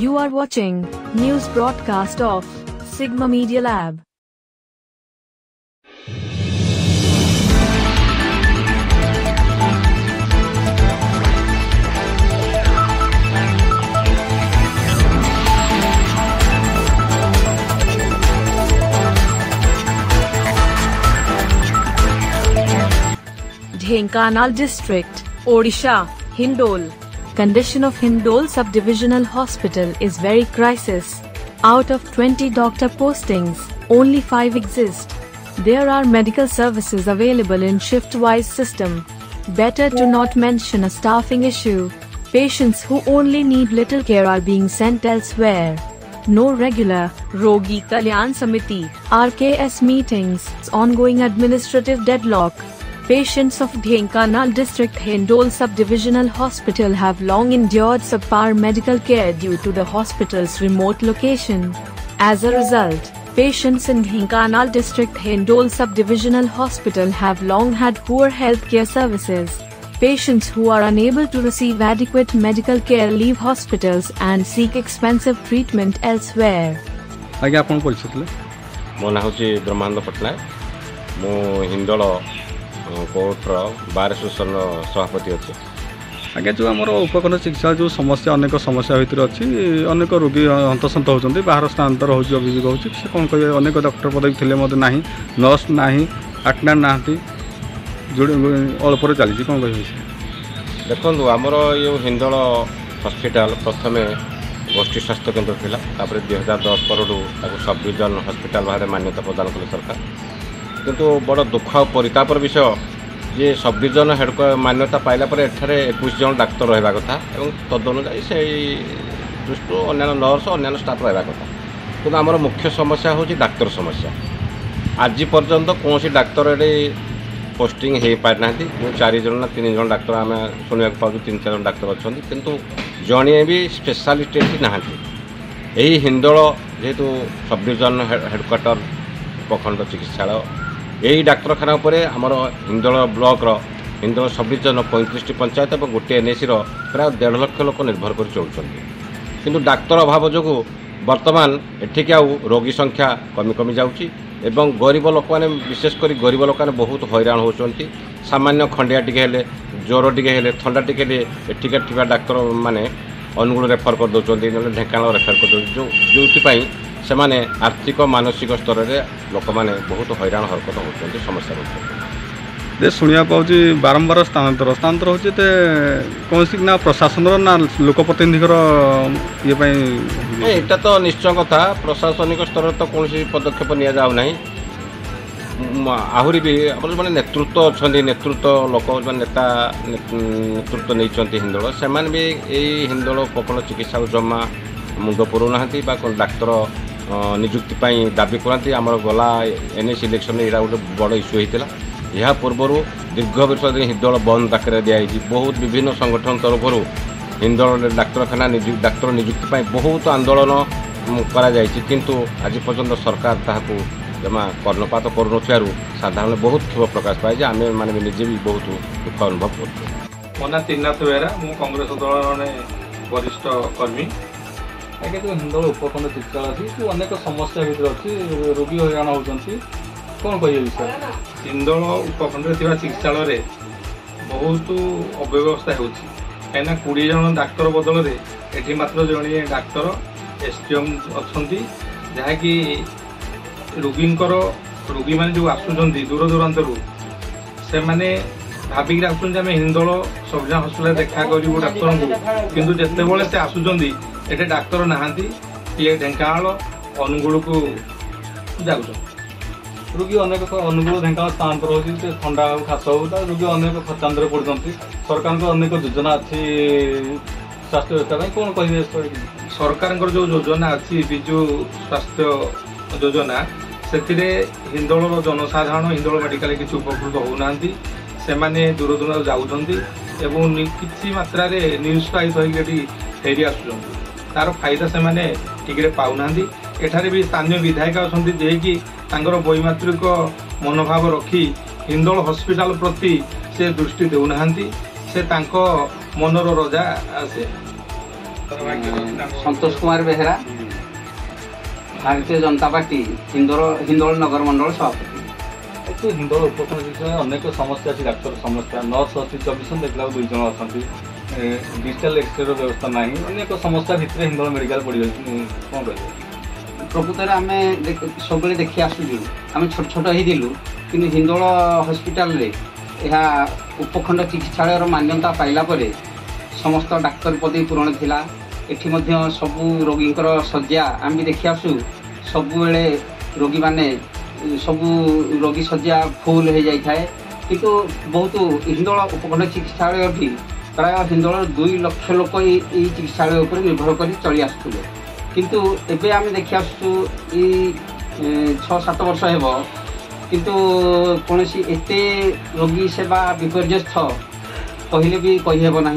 You are watching news broadcast of Sigma Media Lab. Dhenkanal District, Odisha, Hindol. Condition of Hindol Sub-Divisional Hospital is very crisis. Out of 20 doctor postings, only 5 exist. There are medical services available in shift-wise system. Better to not mention a staffing issue. Patients who only need little care are being sent elsewhere. No regular Rogi Kalyan Samiti (RKS) meetings. Ongoing administrative deadlock. Patients of Dhenkanal District Hindol Sub-Divisional Hospital have long endured subpar medical care due to the hospital's remote location. As a result, patients in Dhenkanal District Hindol Sub-Divisional Hospital have long had poor healthcare services. Patients who are unable to receive adequate medical care leave hospitals and seek expensive treatment elsewhere. आज्ञा आपन परिचय मो ना होची ब्रह्मानंद पटनायक मो Hindol कोर्टर bar association सभापति अच्छे। आज्ञा जो आम उपकरण चिकित्सा जो समस्या अनेक समस्या भितर अच्छी अनेक रोगी हंतसंत होती बाहर स्थानांतर हो अभियोग हो कौन कहे अनेक डॉक्टर पदवी थे ना नर्स ना अटेंडेंट ना जोड़े अल्प चली कौन कह देखो आमर ये हिंदोल हॉस्पिटल प्रथम गोष्ठी स्वास्थ्य केन्द्र थिला 2010 पर सब डिविजन हॉस्पिटल भाव मान्यता प्रदान कले सरकार किंतु बड़ दुख और परितापर विषय ये सब डिविजन हेड मान्यता पाइला पर एठारे 21 जन डाक्तर रहा कथा और तदनुजाई से दृष्टि अन्य नर्स अन्य स्टाफ रहा कथा किंतु आमर मुख्य समस्या हूँ डाक्तर समस्या आज पर्यंत कौन डाक्तर ये पोस्टिंग हो पारि ना 4 जन ना 3 जन डाक्तर आम शुणा पाऊँ 3-4 जन डाक्तर अच्छा किंतु जड़े भी स्पेशलिस्ट ना यही हिंदोल जेहेतु सब डिविजन हेडक्वार्टर उपखंड चिकित्सालय यही डाक्तखाना आमर Hindol block Hindol sub division 35 panchayat और गोटे एनएसी प्राय 1.5 लाख लोक निर्भर कर चलुँच किंतु डाक्तर अभाव जो बर्तमान एठिक आउ रोगी संख्या कमी कमी जाऊँगी एवं गरीब लोक मैंने विशेषकर गरीब लोक मैंने बहुत हैरान होती सामान्य खंडिया टिके ज्वर टिके थंडा टिके एठिका ଥିବା डाक्तर मैंने अनुगुण रेफर कर दौरान ना ढेंकानाल रेफर कर जो से माने आर्थिक मानसिक स्तर में लोक मैंने बहुत हैरान हरकत होती समस्या होती शुणा पाँच बारंबार स्थानांतर स्थानांतर होते कौन सी ना प्रशासन ना लोकप्रतिनिधि ये यहाँ तो निश्चय कथा प्रशासनिक स्तर तो कौन पदक्षेप नि जाऊना आहरी भी मैंने नेतृत्व अच्छा नेतृत्व लोक नेता नेतृत्व नहीं हिंदोल से भी यही हिंदोल उपखंड चिकित्सा जमा मुंड पुराना डाक्तर निजुक्ति दाबी कराती आम गला एनएस इलेक्शन यहाँ गोटे बड़ इश्यू होता यह पूर्वर दीर्घ वर्ष हिंदोल बंद डाकरा दिखाई बहुत विभिन्न संगठन तरफ हिंदोल डाक्तखाना डाक्तर निजुक्ति बहुत आंदोलन करा किंतु आज पर्यंत सरकार ताकू जमा कर्णपात कर साधारण बहुत क्षोभ प्रकाश पाए आम मैंने निजे भी बहुत दुख अनुभव कर। मो ना त्रिनाथ बेहरा मु कांग्रेस दल जड़े वरिष्ठ कर्मी आगे जो हिंदोल उपखंड चिकित्सालय अच्छी अनेक समस्या भर अच्छी रोगी हैरान होती कौन कह विषय हिंदोल उपखंड चिकित्सालय बहुत अव्यवस्था हो कहीं 20 जन डाक्तर बदल ये मात्र जड़े डाक्तर एसडीएम अच्छा जहाँकि रोगी मैंने जो आसुँच दूर दूरांतर से मैंने भाविक आसुँच आम हिंदोल सब डिविजन हॉस्पिटल देखा करूँ डाक्तर को किंतु जितेबाला से आसुँच ये डाक्तर नहांती ये ढेंकानाल अनुगुल को जाऊँ रोगी अनेक अनुगुल ढेंकानाल स्थानांतर हो थंडा हो खास हो रोगी अनेक खर्चांतर पड़ते सरकार को अनेक योजना अच्छी स्वास्थ्य व्यवस्था कौन कहे सरकार जो योजना अच्छी विजु स्वास्थ्य योजना से हिंदोल जनसाधारण हिंदोल मेडिकल किसी उपकृत होना से दूर दूर जाऊँच किसी मात्रा निरुत्साहित होगी फेरी आसुँच तार फायदा से ठीक पाऊना एठारे भी स्थानीय विधायक अच्छा जे कि वैमात्रिक मनोभाव रखी हिंदोल हॉस्पिटल प्रति से दृष्टि देना से मनर रजा से संतोष कुमार बेहरा, भारतीय जनता पार्टी हिंदोल नगर मंडल सभापति। हिंदोल उपखंड चिकित्सा अनेक समस्या अच्छी, डाक्तर समस्या नर्स अच्छी 24 देखला 2 जन अच्छा, डिजिटाल एक्सरे व्यवस्था ना, अनेक समस्या भितर हिंदोल मेडिकल पड़ जाए कौन कह प्रकृत आम सब देखी आसुचु आम छोट छोट होलु कि हिंदोल हस्पिटाल यह उपखंड चिकित्सालय मान्यता पाइला परे समस्त डाक्तर पदवी पूरण थिला। एठी सबू रोगी शज्या आम भी देखी आसु सब रोगी माने सबू रोगी शज्या फुल हो जाए थाए, किंतु बहुत हिंदोल उपखंड चिकित्सालय प्राय हिंदोल 2 लाख लोक ये चिकित्सालय उपर निर्भर कर चली आसुले, किंतु एबे आम देखी आसु 6-7 वर्ष हेब, किंतु कौन एते रोगी सेवा विपर्यस्त कहले भी कहीहेब ना,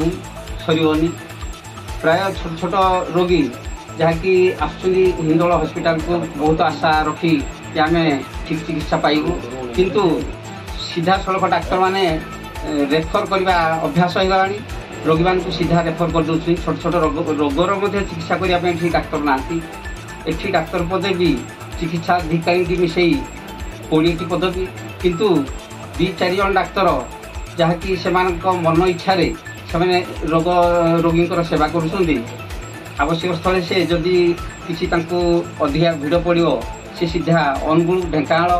सरनी। प्राय छोट छोट रोगी जहाँकि आसुँच हिंदोल हस्पिटाल को बहुत आशा रखी कि आम ठीक चिकित्सा पाइबू, किंतु सीधा सड़क डाक्तर माने रेफर करने अभ्यास हो गलानी, रोगी मान सीधा रेफर कर दौर। छोट छोट रोगर चिकित्सा करने डाक्तर ना, एठी डाक्तर पदवी चिकित्सा अधिकारी मिसई 20टी पदवी, किंतु 2-4 जन डाक्तर जहाँकि से मन इच्छा से रोगी सेवा करुँच। आवश्यक स्थले से जदि किसी अधिका भिड़ पड़ो से सीधा अनुगुल ढेंकानाल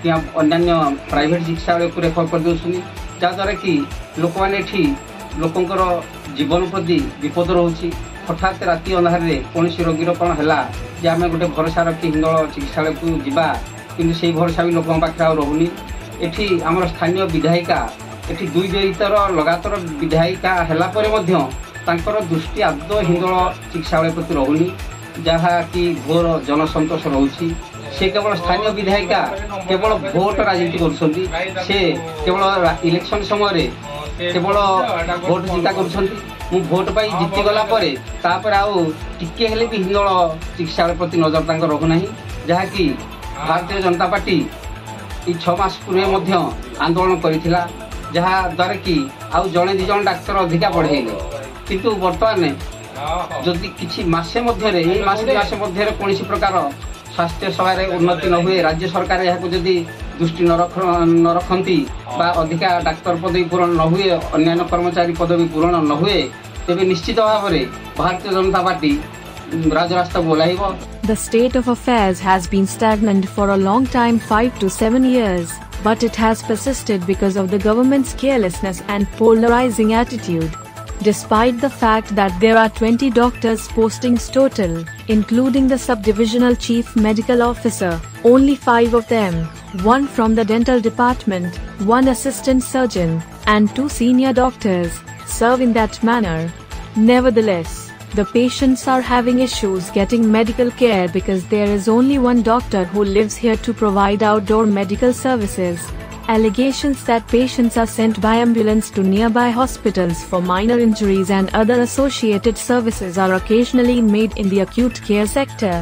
कि अन्य प्राइवेट चिकित्सालय को रेफर कर दौरान, जहाँद्वारा कि लोक मैंने लोकंर जीवन प्रति विपद रोचे। हठात राति अंधार कौन रोगीर कौन है आम गोटे भरोसा रखी हिंदोल चिकित्सालय को जीवा, कि से भरोसा भी लोक पाखे रोनी। एठी आमर स्थानीय विधायिका एठी 2 जयितर लगातार विधायिका है दृष्टि आदौ हिंदोल चिकित्सालय प्रति रोनी, जहाँ कि घोर जनसंतोष रोचे। से केवल स्थानीय विधायिका केवल भोट राजनीति कर केवल इलेक्शन समय केवल भोट चिंता कर भोट पाई जीतीगला टिके हेले भी हिंदोल चिकित्सालय प्रति नजर रोना, जहाँकि भारतीय जनता पार्टी 6 मास पूर्व आंदोलन करथिला, जहाँ द्वारा कि आउ जड़े 2 जन डाक्तर अधिका बढ़ेले, किंतु बर्तमान जदि किछि मासे मध्य मध्य कौन प्रकार स्वास्थ्य सेवार उन्नति न हुए, राज्य सरकार यहाँ जदि दृष्टि न रखती अधिका डाक्तर पदवी पूरण न हुए, अन्य कर्मचारी पदवी पूरण न हुए, तेबे निश्चित भाव में Bharatiya Janata party राजरास्ता बोलाइबो। The state of affairs has been stagnant for a long time, 5 to 7 years, but it has persisted because of the government's carelessness and polarizing attitude. Despite the fact that there are 20 doctors postings total, including the Sub-Divisional Chief Medical Officer, only 5 of them, 1 from the dental department, 1 assistant surgeon, and 2 senior doctors, serve in that manner. Nevertheless, the patients are having issues getting medical care because there is only 1 doctor who lives here to provide outdoor medical services. Allegations that patients are sent by ambulance to nearby hospitals for minor injuries and other associated services are occasionally made in the acute care sector.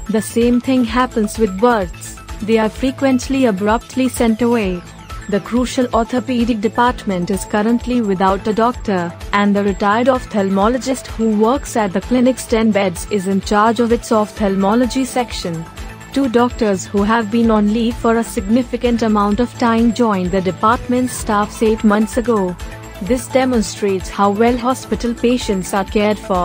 The same thing happens with births. They are frequently abruptly sent away. The crucial orthopaedic department is currently without a doctor, and the retired ophthalmologist who works at the clinic's 10 beds is in charge of its ophthalmology section. 2 doctors who have been on leave for a significant amount of time joined the department's staff 8 months ago. This demonstrates how well hospital patients are cared for.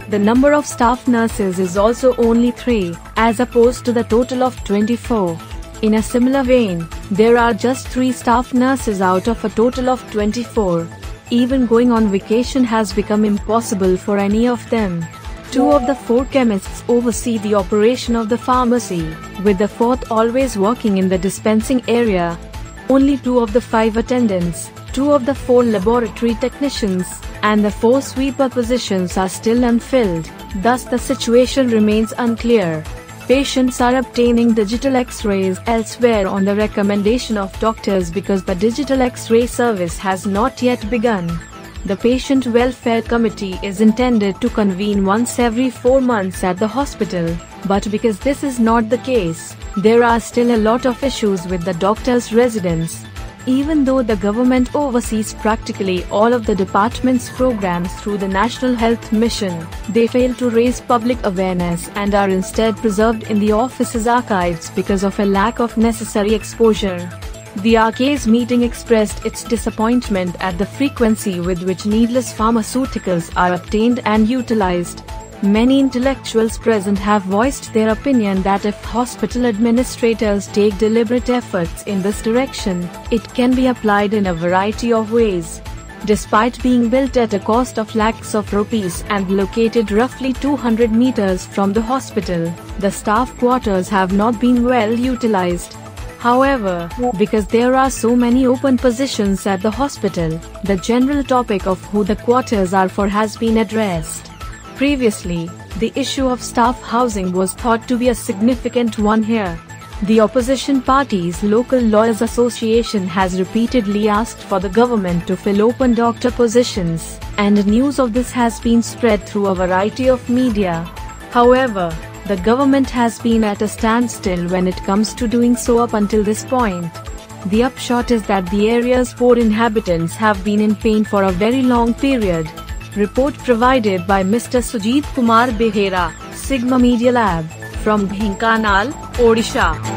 The number of staff nurses is also only 3, as opposed to the total of 24. In a similar vein, there are just 3 staff nurses out of a total of 24. Even going on vacation has become impossible for any of them. 2 of the 4 chemists oversee the operation of the pharmacy, with the 4th always working in the dispensing area. Only 2 of the 5 attendants, 2 of the 4 laboratory technicians, and the 4 sweeper positions are still unfilled. Thus the situation remains unclear. Patients are obtaining digital X-rays elsewhere on the recommendation of doctors because the digital X-ray service has not yet begun. The Patient Welfare Committee is intended to convene once every 4 months at the hospital, but because this is not the case, there are still a lot of issues with the doctor's residence. Even though the government oversees practically all of the department's programs through the National Health Mission, they fail to raise public awareness and are instead preserved in the office's archives because of a lack of necessary exposure. The RK's meeting expressed its disappointment at the frequency with which needless pharmaceuticals are obtained and utilized. Many intellectuals present have voiced their opinion that if hospital administrators take deliberate efforts in this direction, it can be applied in a variety of ways. Despite being built at a cost of lakhs of rupees and located roughly 200 meters from the hospital, the staff quarters have not been well utilized. However, because there are so many open positions at the hospital, the general topic of who the quarters are for has been addressed. Previously, the issue of staff housing was thought to be a significant one here. The opposition party's local lawyers association has repeatedly asked for the government to fill open doctor positions, and news of this has been spread through a variety of media. However, the government has been at a standstill when it comes to doing so up until this point. The upshot is that the area's poor inhabitants have been in pain for a very long period. Report provided by Mr. Sujit Kumar Behera, Sigma Media Lab, from Dhenkanal, Odisha.